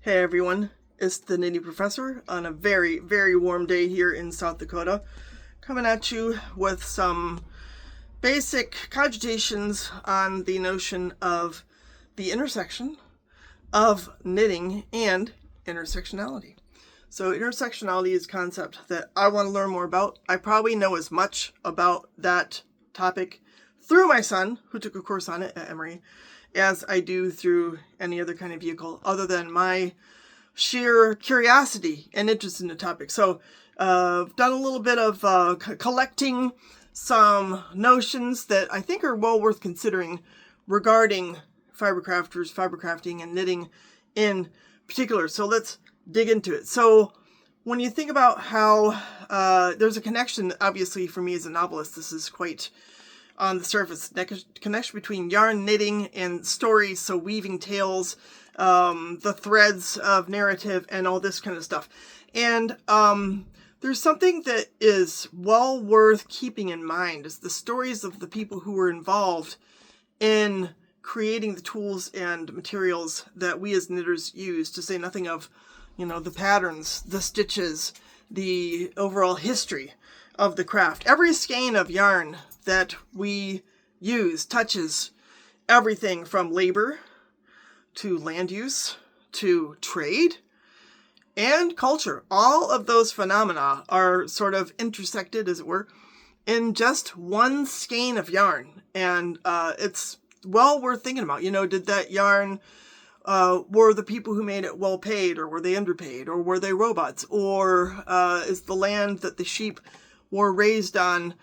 Hey everyone, it's the Nitty Professor on a very, very warm day here in South Dakota, coming at you with some basic cogitations on the notion of the intersection of knitting and intersectionality. So, intersectionality is a concept that I want to learn more about. I probably know as much about that topic through my son, who took a course on it at Emory, as I do through any other kind of vehicle, other than my sheer curiosity and interest in the topic. So, I've done a little bit of collecting some notions that I think are well worth considering regarding fibercrafters, fibercrafting, and knitting in particular. So let's dig into it. So when you think about how there's a connection, obviously for me as a novelist, this is quite on the surface, connection between yarn, knitting, and stories, so weaving tales, the threads of narrative, and all this kind of stuff. And there's something that is well worth keeping in mind is the stories of the people who were involved in creating the tools and materials that we as knitters use, to say nothing of, the patterns, the stitches, the overall history of the craft. Every skein of yarn that we use touches everything from labor to land use to trade and culture. All of those phenomena are sort of intersected, as it were, in just one skein of yarn. And it's well worth thinking about. Did that yarn, were the people who made it well paid, or were they underpaid, or were they robots? Or is the land that the sheep were raised on,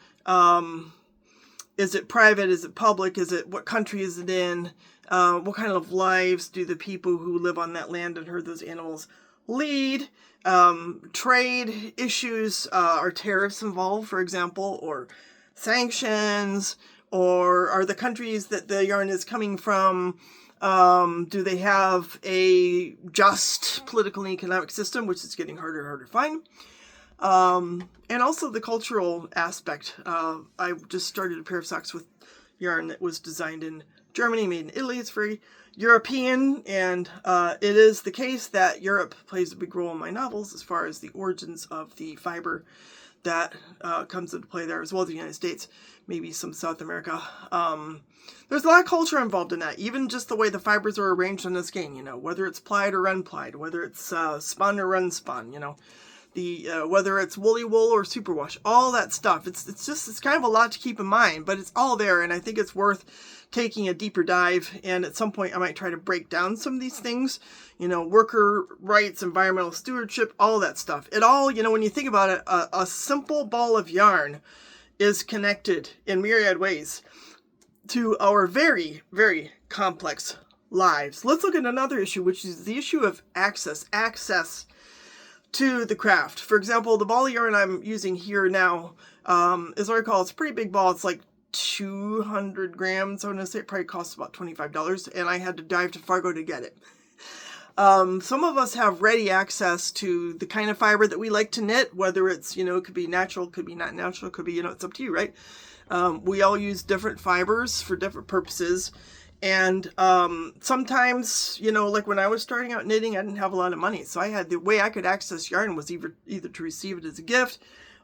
is it private? Is it public? What country is it in? What kind of lives do the people who live on that land and herd those animals lead? Trade issues, are tariffs involved, for example, or sanctions, or are the countries that the yarn is coming from, do they have a just political and economic system, which is getting harder and harder to find? And also the cultural aspect. I just started a pair of socks with yarn that was designed in Germany, made in Italy. It's very European, and it is the case that Europe plays a big role in my novels as far as the origins of the fiber that comes into play there, as well as the United States, maybe some South America. There's a lot of culture involved in that, even just the way the fibers are arranged on the skein, whether it's plied or unplied, whether it's spun or unspun, whether it's woolly wool or superwash, all that stuff. It's kind of a lot to keep in mind, but it's all there, and I think it's worth taking a deeper dive. And at some point I might try to break down some of these things, worker rights, environmental stewardship, all that stuff. It all, when you think about it, a simple ball of yarn is connected in myriad ways to our very, very complex lives. Let's look at another issue, which is the issue of access to the craft. For example, the ball of yarn I'm using here now, as I recall, it's a pretty big ball. It's like 200 grams. I'm going to say it probably costs about $25, and I had to drive to Fargo to get it. Some of us have ready access to the kind of fiber that we like to knit, whether it's, it could be natural, could be not natural, could be, it's up to you, right? We all use different fibers for different purposes. And sometimes, like when I was starting out knitting, I didn't have a lot of money. So the way I could access yarn was either to receive it as a gift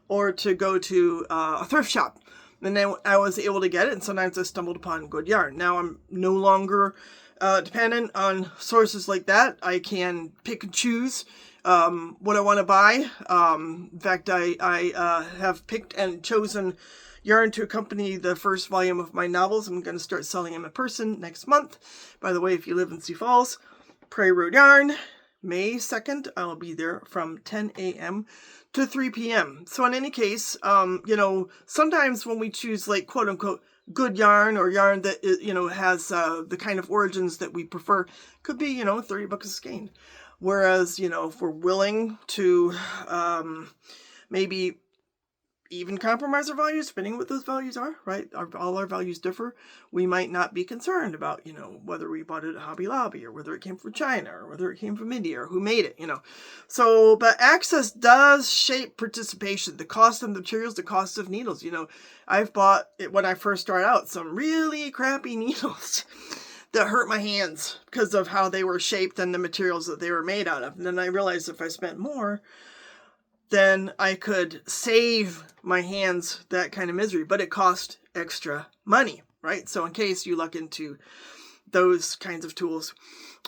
or to go to a thrift shop. And then I was able to get it, and sometimes I stumbled upon good yarn. Now I'm no longer dependent on sources like that. I can pick and choose what I want to buy. In fact, I have picked and chosen yarn to accompany the first volume of my novels. I'm going to start selling them in person next month. By the way, if you live in Sioux Falls, Prairie Road Yarn, May 2nd, I'll be there from 10 a.m. to 3 p.m. So in any case, sometimes when we choose, like, quote unquote good yarn, or yarn that has the kind of origins that we prefer, could be $30 a skein. Whereas if we're willing to maybe even compromise our values, depending on what those values are, right? All our values differ. We might not be concerned about, whether we bought it at Hobby Lobby, or whether it came from China, or whether it came from India, or who made it, So, but access does shape participation. The cost of materials, the cost of needles. I've bought, when I first started out, some really crappy needles that hurt my hands because of how they were shaped and the materials that they were made out of. And then I realized if I spent more, then I could save my hands that kind of misery, but it cost extra money, right? So in case you look into those kinds of tools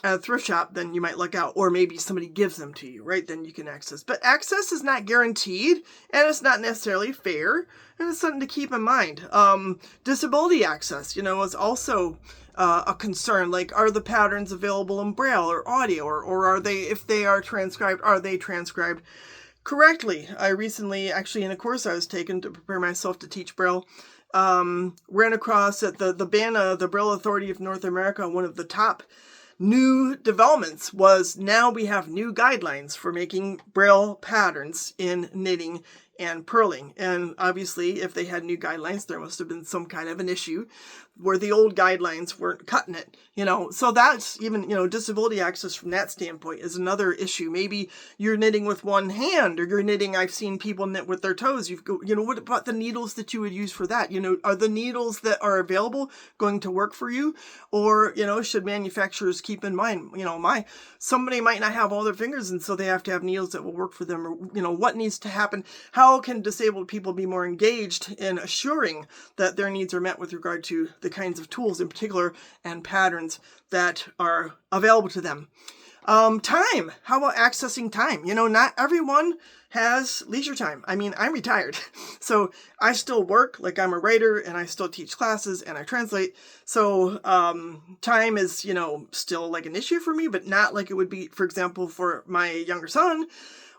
at a thrift shop, then you might luck out, or maybe somebody gives them to you, right? Then you can access. But access is not guaranteed, and it's not necessarily fair, and it's something to keep in mind. Disability access, is also a concern. Like, are the patterns available in Braille or audio, or are they, if they are transcribed, are they transcribed correctly? I recently, actually, in a course I was taking to prepare myself to teach Braille, ran across at the BANA, the Braille Authority of North America, one of the top new developments was now we have new guidelines for making Braille patterns in knitting and purling. And obviously, if they had new guidelines, there must have been some kind of an issue where the old guidelines weren't cutting it, So that's even, disability access from that standpoint is another issue. Maybe you're knitting with one hand, or you're knitting, I've seen people knit with their toes. What about the needles that you would use for that? Are the needles that are available going to work for you? Or, should manufacturers keep in mind, somebody might not have all their fingers, and so they have to have needles that will work for them, or, what needs to happen? How can disabled people be more engaged in assuring that their needs are met with regard to the kinds of tools in particular and patterns that are available to them? Time. How about accessing time? Not everyone has leisure time. I mean, I'm retired, so I still work, like I'm a writer, and I still teach classes and I translate. So time is, still like an issue for me, but not like it would be, for example, for my younger son.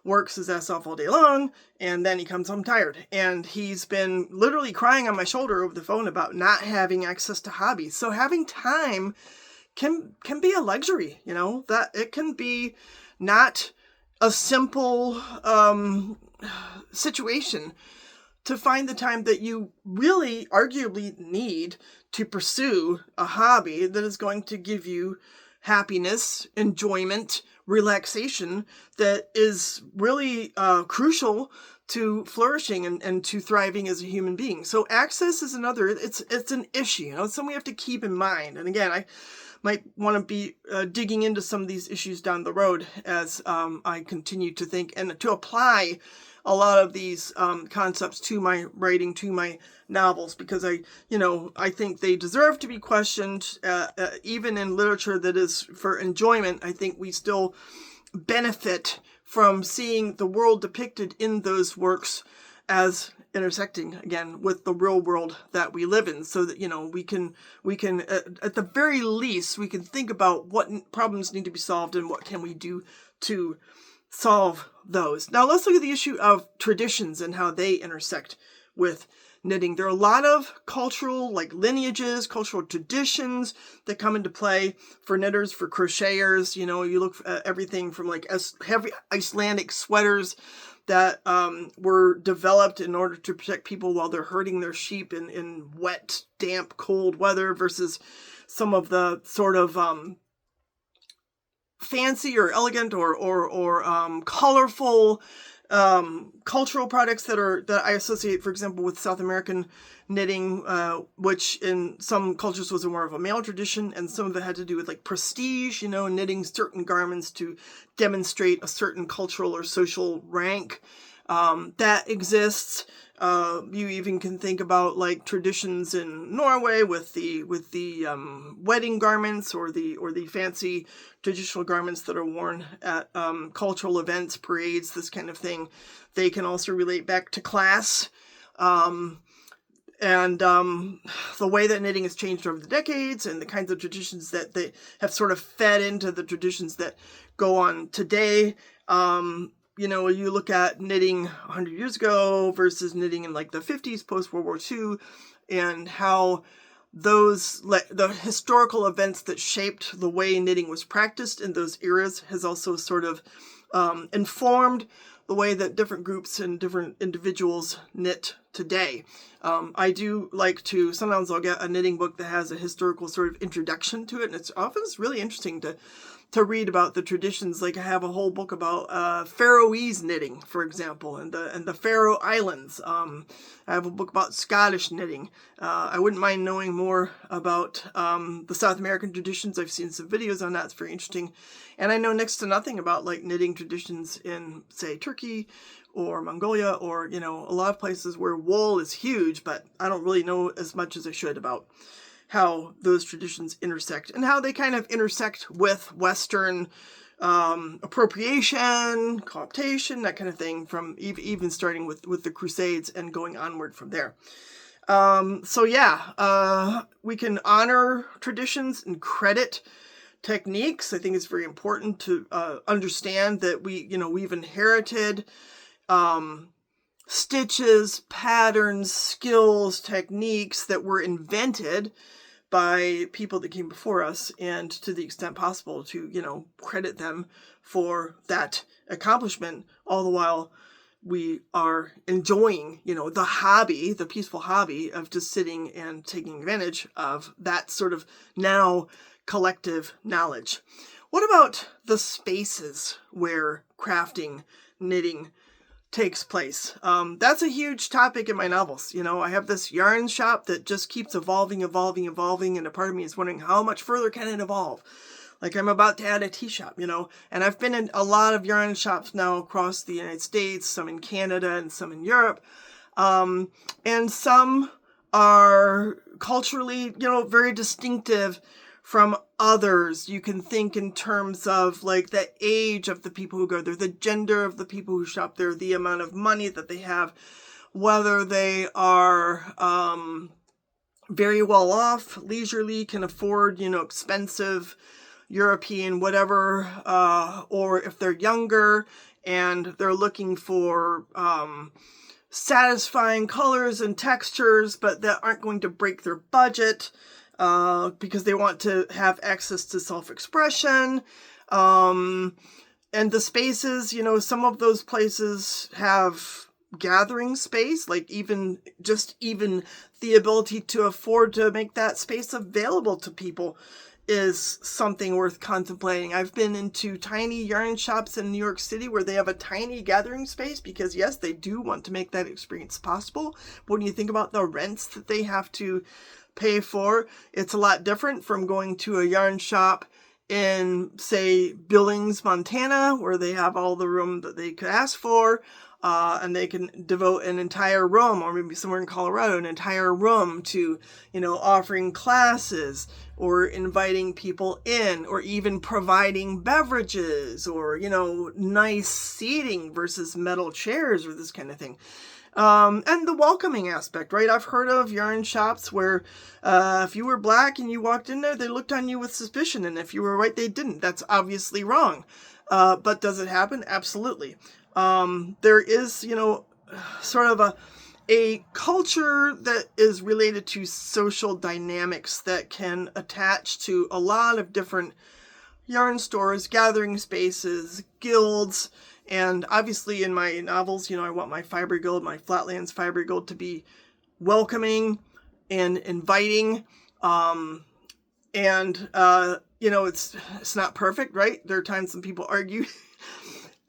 Works his ass off all day long, and then he comes home tired. And he's been literally crying on my shoulder over the phone about not having access to hobbies. So having time can be a luxury, that it can be not a simple situation to find the time that you really arguably need to pursue a hobby that is going to give you happiness, enjoyment, relaxation that is really crucial to flourishing and to thriving as a human being. So access is another, it's an issue, it's something we have to keep in mind. And again, I might want to be digging into some of these issues down the road as I continue to think and to apply a lot of these concepts to my writing, to my novels, because I think they deserve to be questioned. Even in literature that is for enjoyment, I think we still benefit from seeing the world depicted in those works as intersecting again with the real world that we live in, so that we can at the very least we can think about what problems need to be solved and what can we do to solve those. Now let's look at the issue of traditions and how they intersect with knitting. There are a lot of cultural lineages, cultural traditions that come into play for knitters, for crocheters. You look at everything from heavy Icelandic sweaters that were developed in order to protect people while they're herding their sheep in wet, damp, cold weather, versus some of the sort of fancy or elegant or colorful cultural products that I associate, for example, with South American knitting, which in some cultures was more of a male tradition, and some of it had to do with prestige, knitting certain garments to demonstrate a certain cultural or social rank that exists. You even can think about traditions in Norway with the wedding garments or the fancy traditional garments that are worn at cultural events, parades, this kind of thing. They can also relate back to class. And the way that knitting has changed over the decades, and the kinds of traditions that they have sort of fed into the traditions that go on today. You look at knitting 100 years ago versus knitting in the 50s, post-World War II, and how the historical events that shaped the way knitting was practiced in those eras has also sort of informed the way that different groups and different individuals knit today. I do sometimes I'll get a knitting book that has a historical sort of introduction to it, and it's often really interesting to to read about the traditions. Like I have a whole book about Faroese knitting, for example, and the Faroe Islands. I have a book about Scottish knitting. I wouldn't mind knowing more about the South American traditions. I've seen some videos on that. It's very interesting. And I know next to nothing about like knitting traditions in, say, Turkey or Mongolia, or, you know, a lot of places where wool is huge, but I don't really know as much as I should about how those traditions intersect and how they kind of intersect with Western appropriation, cooptation, that kind of thing, from even starting with the Crusades and going onward from there. So yeah, we can honor traditions and credit techniques. I think it's very important to understand that we've inherited stitches, patterns, skills, techniques that were invented by people that came before us, and to the extent possible to, credit them for that accomplishment, all the while we are enjoying, the peaceful hobby of just sitting and taking advantage of that sort of now collective knowledge. What about the spaces where crafting, knitting takes place? That's a huge topic in my novels. I have this yarn shop that just keeps evolving, and a part of me is wondering how much further can it evolve? Like I'm about to add a tea shop, and I've been in a lot of yarn shops now across the United States, some in Canada and some in Europe. And some are culturally, very distinctive from others. You can think in terms of like the age of the people who go there, the gender of the people who shop there, the amount of money that they have, whether they are very well off, leisurely, can afford, expensive European whatever, or if they're younger and they're looking for satisfying colors and textures, but that aren't going to break their budget. Because they want to have access to self-expression. And the spaces, some of those places have gathering space, like even the ability to afford to make that space available to people is something worth contemplating. I've been into tiny yarn shops in New York City where they have a tiny gathering space because, yes, they do want to make that experience possible. But when you think about the rents that they have to pay for, it's a lot different from going to a yarn shop in, say, Billings, Montana, where they have all the room that they could ask for, and they can devote an entire room, or maybe somewhere in Colorado, an entire room to, offering classes or inviting people in, or even providing beverages, or, nice seating versus metal chairs or this kind of thing. And the welcoming aspect, right? I've heard of yarn shops where if you were black and you walked in there, they looked on you with suspicion. And if you were white, they didn't. That's obviously wrong. But does it happen? Absolutely. There is, sort of a culture that is related to social dynamics that can attach to a lot of different yarn stores, gathering spaces, guilds. And obviously in my novels, I want my Fiber Guild, my Flatlands Fiber Guild, to be welcoming and inviting. It's not perfect, right? There are times when people argue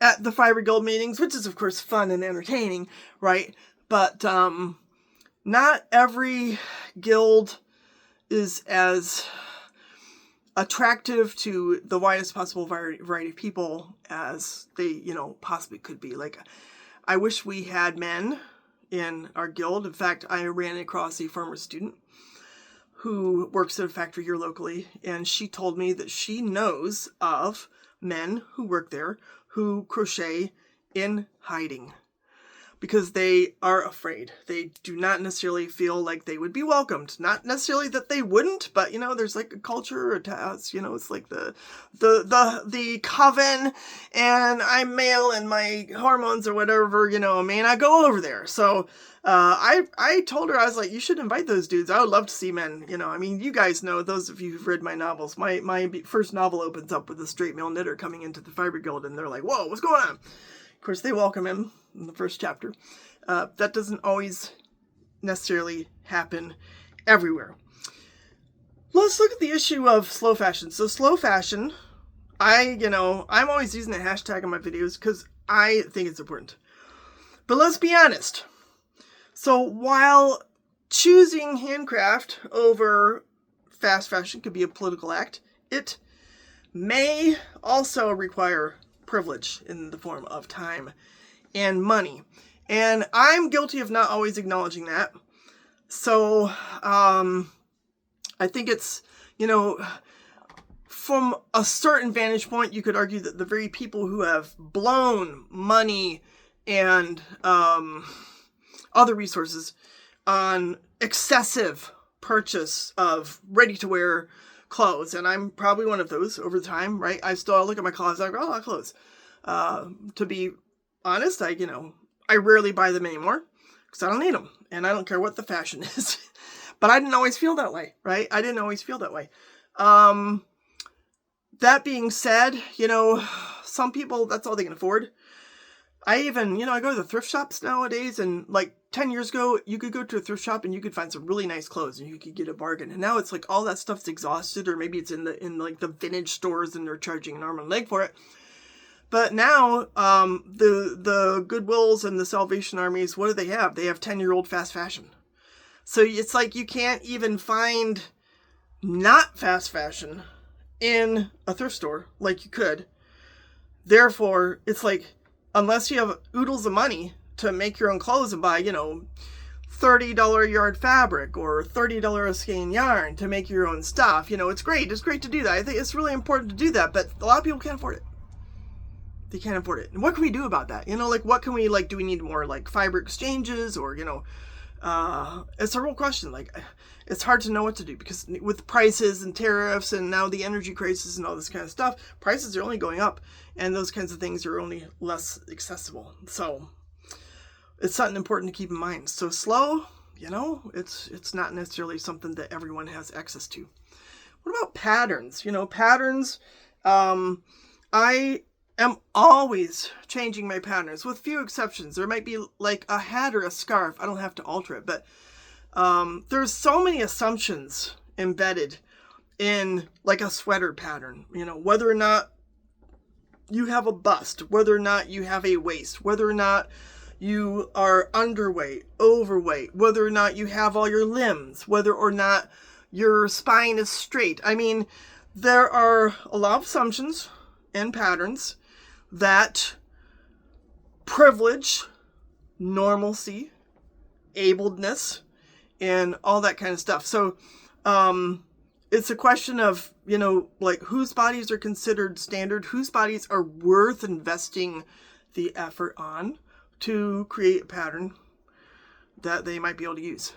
at the Fiber Guild meetings, which is of course fun and entertaining, right? But not every guild is as attractive to the widest possible variety of people as they, possibly could be. Like, I wish we had men in our guild. In fact, I ran across a former student who works at a factory here locally, and she told me that she knows of men who work there who crochet in hiding because they are afraid. They do not necessarily feel like they would be welcomed. Not necessarily that they wouldn't, but there's like a culture attached. It's like the coven, and I'm male and my hormones or whatever, may not go over there. So I told her, I was like, you should invite those dudes. I would love to see men. You guys know, those of you who've read my novels, my first novel opens up with a straight male knitter coming into the Fiber Guild, and they're like, whoa, what's going on? Of course, they welcome him in the first chapter. That doesn't always necessarily happen everywhere. Let's look at the issue of slow fashion. So slow fashion I'm always using the hashtag in my videos because I think it's important. But let's be honest. So while choosing handcraft over fast fashion could be a political act, it may also require privilege in the form of time and money. And I'm guilty of not always acknowledging that. So I think it's, from a certain vantage point, you could argue that the very people who have blown money and other resources on excessive purchase of ready-to-wear clothes, and I'm probably one of those over time, right? I still look at my closet, I've got a lot of clothes. To be honest, I rarely buy them anymore because I don't need them, and I don't care what the fashion is. But I didn't always feel that way, right? I didn't always feel that way. That being said, some people, that's all they can afford. I even, I go to the thrift shops nowadays, and like 10 years ago, you could go to a thrift shop and you could find some really nice clothes and you could get a bargain. And now it's like all that stuff's exhausted, or maybe it's in like the vintage stores and they're charging an arm and a leg for it. But now, the Goodwills and the Salvation Armies, what do they have? They have 10-year-old fast fashion. So it's like you can't even find not fast fashion in a thrift store like you could. Therefore, it's like, unless you have oodles of money to make your own clothes and buy, $30 a yard fabric or $30 a skein yarn to make your own stuff, it's great. It's great to do that. I think it's really important to do that, but a lot of people can't afford it. They can't afford it. And what can we do about that? What can we, do we need more, fiber exchanges or, it's a real question. It's hard to know what to do because with prices and tariffs and now the energy crisis and all this kind of stuff, prices are only going up and those kinds of things are only less accessible. So it's something important to keep in mind. So slow, it's not necessarily something that everyone has access to. What about patterns? Patterns, I am always changing my patterns with few exceptions. There might be like a hat or a scarf. I don't have to alter it, but there's so many assumptions embedded in like a sweater pattern, whether or not you have a bust, whether or not you have a waist, whether or not you are underweight, overweight, whether or not you have all your limbs, whether or not your spine is straight. I mean, there are a lot of assumptions and patterns that privilege, normalcy, ableness, and all that kind of stuff. So it's a question of, whose bodies are considered standard, whose bodies are worth investing the effort on to create a pattern that they might be able to use.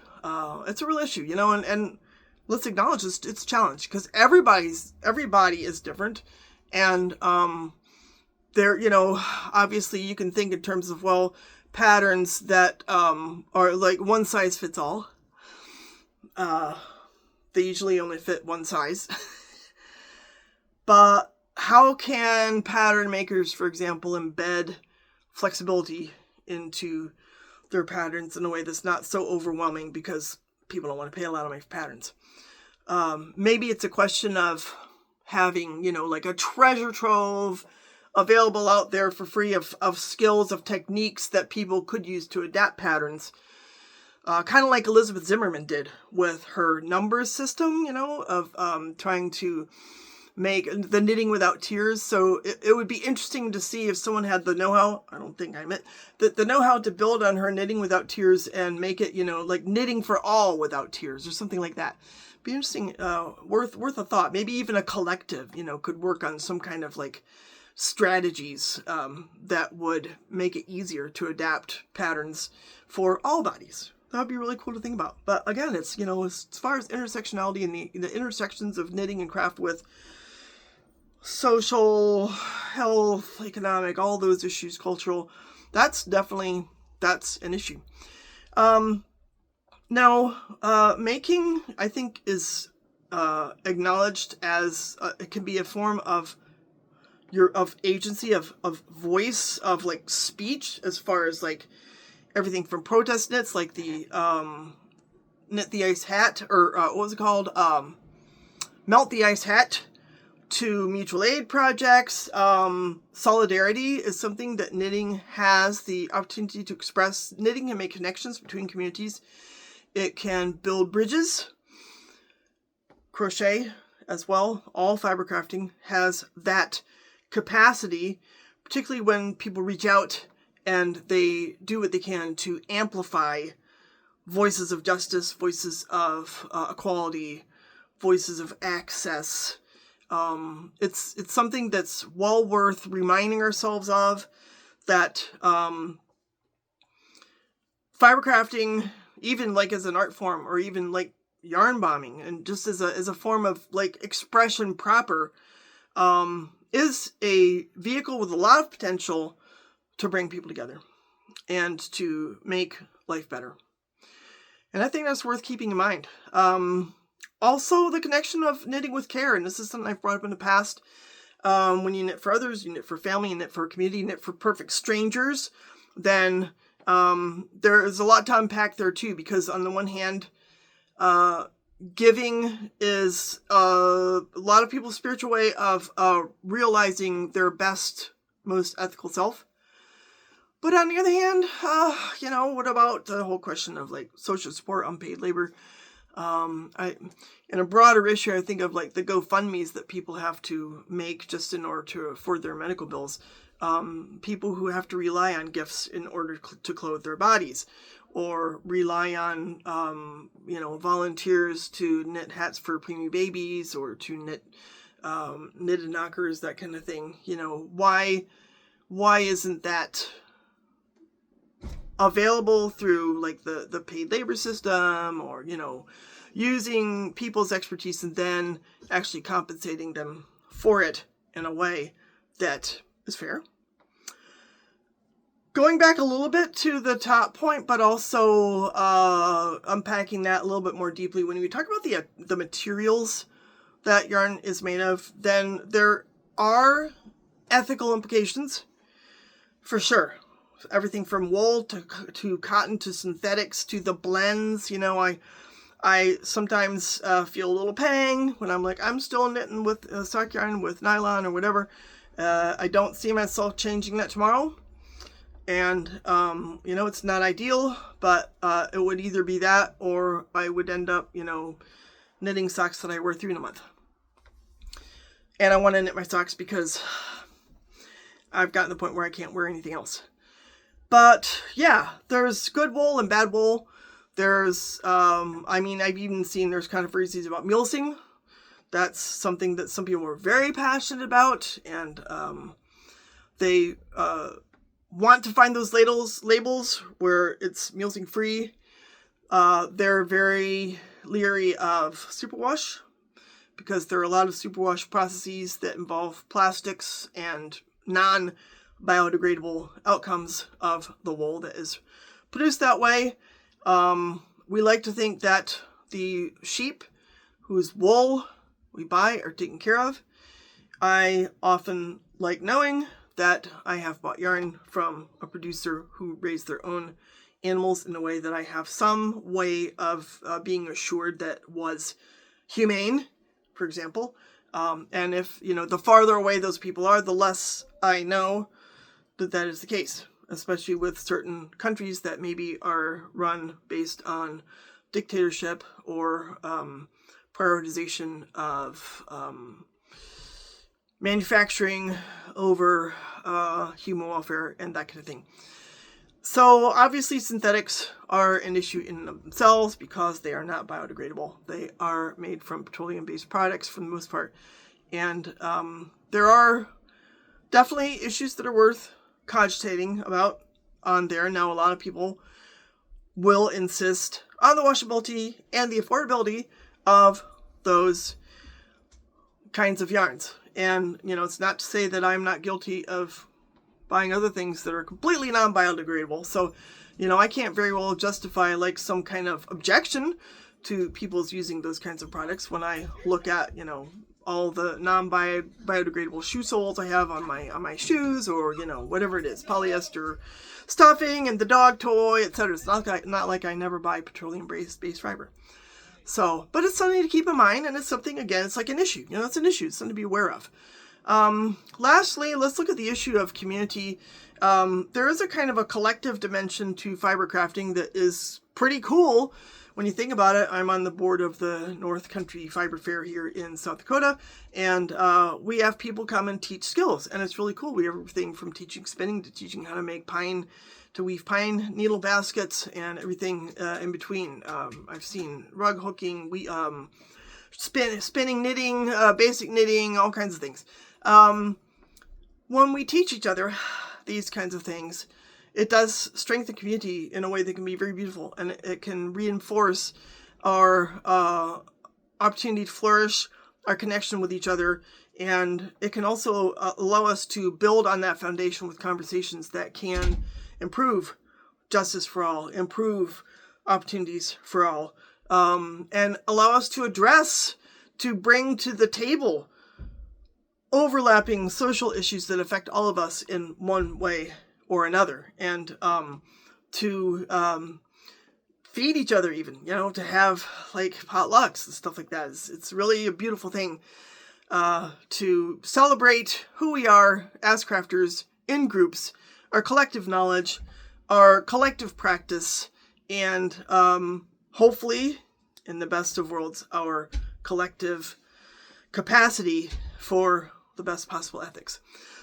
It's a real issue, and let's acknowledge it's a challenge because everybody is different. And obviously you can think in terms of, patterns that are like one size fits all. They usually only fit one size. But how can pattern makers, for example, embed flexibility into their patterns in a way that's not so overwhelming because people don't want to pay a lot of money for patterns? Maybe it's a question of having, like a treasure trove available out there for free of skills, of techniques that people could use to adapt patterns. Kind of like Elizabeth Zimmerman did with her numbers system, of trying to make the knitting without tears. So it would be interesting to see if someone had the know-how, I don't think I meant, the know-how to build on her knitting without tears and make it, like knitting for all without tears or something like that. Be interesting, worth a thought. Maybe even a collective, could work on some kind of strategies that would make it easier to adapt patterns for all bodies. That would be really cool to think about. But again, it's, as far as intersectionality and the intersections of knitting and craft with social, health, economic, all those issues, cultural, that's an issue. Now, making, I think, is acknowledged as it can be a form of agency, of voice, of speech, as far as everything from protest knits, like the knit the ice hat, or what was it called? Melt the ice hat, to mutual aid projects. Solidarity is something that knitting has the opportunity to express. Knitting can make connections between communities. It can build bridges. Crochet as well. All fiber crafting has that capacity, particularly when people reach out and they do what they can to amplify voices of justice, voices of equality, voices of access. It's something that's well worth reminding ourselves of, that fiber crafting, even like as an art form, or even like yarn bombing, and just as a form of like expression proper, is a vehicle with a lot of potential to bring people together and to make life better. And I think that's worth keeping in mind. Also, the connection of knitting with care, and this is something I've brought up in the past. When you knit for others, you knit for family, you knit for a community, you knit for perfect strangers, then there is a lot to unpack there too, because on the one hand, giving is a lot of people's spiritual way of realizing their best, most ethical self. But on the other hand, what about the whole question of like social support, unpaid labor? In a broader issue, I think of like the GoFundMes that people have to make just in order to afford their medical bills. People who have to rely on gifts in order to clothe their bodies, or rely on, volunteers to knit hats for preemie babies, or to knit knitted knockers, that kind of thing. Why isn't that available through like the paid labor system, or using people's expertise and then actually compensating them for it in a way that is fair? Going back a little bit to the top point, but also unpacking that a little bit more deeply, when we talk about the materials that yarn is made of, then there are ethical implications for sure. Everything from wool to cotton to synthetics to the blends. I sometimes feel a little pang when I'm like, I'm still knitting with sock yarn with nylon or whatever. I don't see myself changing that tomorrow. And, it's not ideal, but it would either be that, or I would end up, knitting socks that I wear 3 in a month. And I want to knit my socks because I've gotten to the point where I can't wear anything else. But yeah, there's good wool and bad wool. There's, I've even seen there's controversies about mulesing. That's something that some people are very passionate about, and they want to find those labels where it's mulesing free. They're very leery of superwash, because there are a lot of superwash processes that involve plastics and non-biodegradable outcomes of the wool that is produced that way. We like to think that the sheep whose wool we buy are taken care of. I often like knowing that I have bought yarn from a producer who raised their own animals in a way that I have some way of being assured that was humane, for example. And if, the farther away those people are, the less I know that is the case, especially with certain countries that maybe are run based on dictatorship or prioritization of manufacturing over human welfare and that kind of thing. So obviously synthetics are an issue in themselves because they are not biodegradable. They are made from petroleum-based products for the most part. And there are definitely issues that are worth cogitating about on there. Now, a lot of people will insist on the washability and the affordability of those kinds of yarns. And, it's not to say that I'm not guilty of buying other things that are completely non-biodegradable. So, I can't very well justify like some kind of objection to people's using those kinds of products when I look at, all the non-biodegradable shoe soles I have on my shoes, or, whatever it is, polyester stuffing and the dog toy, etc. It's not like I never buy petroleum-based fiber. So, but it's something to keep in mind, and it's something, again, it's like an issue. It's an issue. It's something to be aware of. Lastly, let's look at the issue of community. There is a kind of a collective dimension to fiber crafting that is pretty cool. When you think about it, I'm on the board of the North Country Fiber Fair here in South Dakota, and we have people come and teach skills, and it's really cool. We have everything from teaching spinning to teaching how to make to weave pine needle baskets and everything in between. I've seen rug hooking, spinning, knitting, basic knitting, all kinds of things. When we teach each other these kinds of things, it does strengthen community in a way that can be very beautiful, and it can reinforce our opportunity to flourish, our connection with each other, and it can also allow us to build on that foundation with conversations that can improve justice for all, improve opportunities for all, and allow us to bring to the table overlapping social issues that affect all of us in one way or another, and to feed each other, even, to have like potlucks and stuff like that. It's really a beautiful thing to celebrate who we are as crafters in groups, our collective knowledge, our collective practice, and hopefully, in the best of worlds, our collective capacity for the best possible ethics.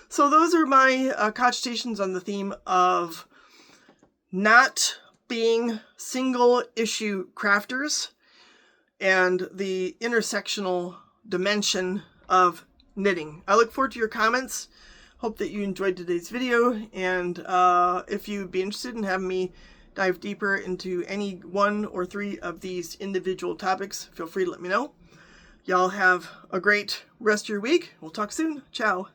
So those are my cogitations on the theme of not being single issue crafters and the intersectional dimension of knitting. I look forward to your comments. Hope that you enjoyed today's video, and if you'd be interested in having me dive deeper into any one or three of these individual topics, feel free to let me know. Y'all have a great rest of your week. We'll talk soon. Ciao.